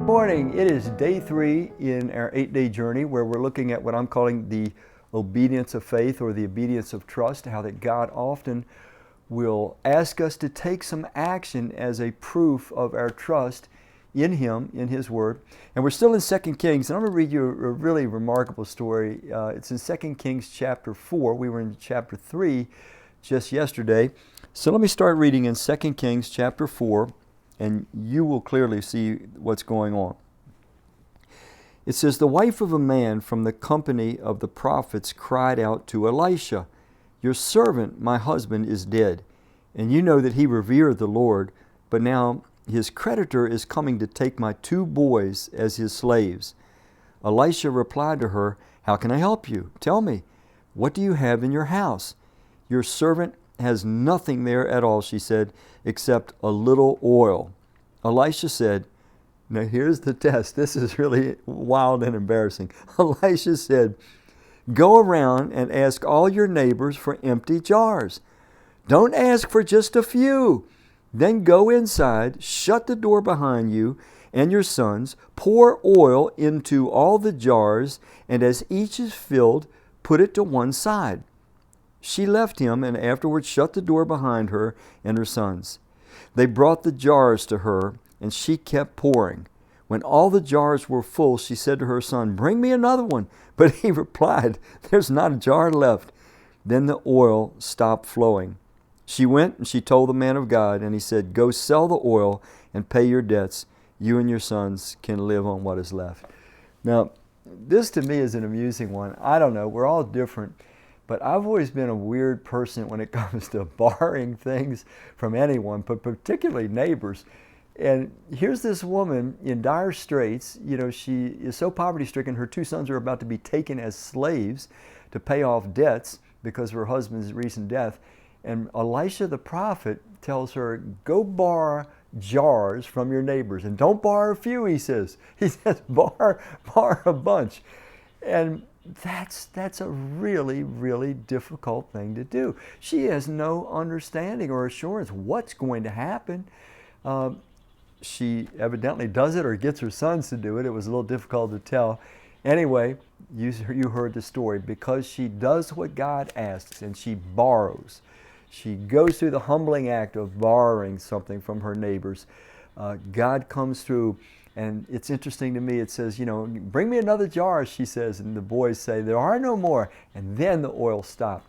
Morning. It is day 3 in our 8-day journey where we're looking at what I'm calling the obedience of faith or the obedience of trust, how that God often will ask us to take some action as a proof of our trust in Him, in His Word. And we're still in 2 Kings, and I'm going to read you a really remarkable story. It's in 2 Kings chapter 4. We were in chapter 3 just yesterday. So let me start reading in 2 Kings chapter 4, and you will clearly see what's going on. It says, "The wife of a man from the company of the prophets cried out to Elisha, 'Your servant, my husband, is dead, and you know that he revered the Lord, but now his creditor is coming to take my 2 boys as his slaves.' Elisha replied to her, 'How can I help you? Tell me, what do you have in your house?' 'Your servant has nothing there at all,' she said, 'except a little oil.' Elisha said," now here's the test. This is really wild and embarrassing. Elisha said, "Go around and ask all your neighbors for empty jars. Don't ask for just a few. Then go inside, shut the door behind you and your sons, pour oil into all the jars, and as each is filled, put it to one side." She left him and afterwards shut the door behind her and her sons. They brought the jars to her, and she kept pouring. When all the jars were full, she said to her son, "Bring me another one." But he replied, "There's not a jar left." Then the oil stopped flowing. She went and she told the man of God, and he said, "Go sell the oil and pay your debts. You and your sons can live on what is left." Now, this to me is an amusing one. I don't know, we're all different, but I've always been a weird person when it comes to borrowing things from anyone, but particularly neighbors. And here's this woman in dire straits. You know, she is so poverty-stricken, her 2 sons are about to be taken as slaves to pay off debts because of her husband's recent death. And Elisha the prophet tells her, "Go borrow jars from your neighbors. And don't borrow a few," he says. He says, borrow a bunch. And that's a really, really difficult thing to do. She has no understanding or assurance what's going to happen. She evidently does it or gets her sons to do it. It was a little difficult to tell. Anyway, you heard the story. Because she does what God asks and she borrows, she goes through the humbling act of borrowing something from her neighbors, God comes through. And it's interesting to me, it says, "Bring me another jar," she says, and the boys say, "There are no more." And then the oil stopped.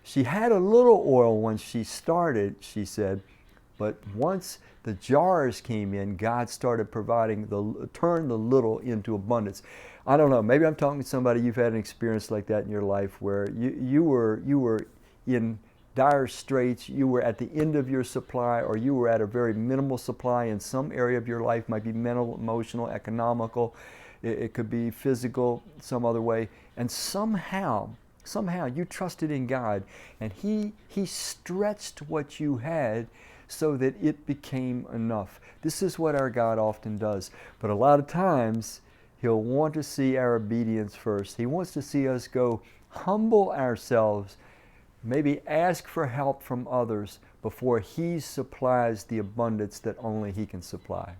She had a little oil when she started, she said, but once the jars came in, God started providing, turn the little into abundance. I don't know, maybe I'm talking to somebody, you've had an experience like that in your life where you were in dire straits, you were at the end of your supply, or you were at a very minimal supply in some area of your life. Might be mental, emotional, economical, it could be physical, some other way, and somehow you trusted in God, and He stretched what you had so that it became enough. This is what our God often does, but a lot of times He'll want to see our obedience first. He wants to see us go humble ourselves, maybe ask for help from others before He supplies the abundance that only He can supply.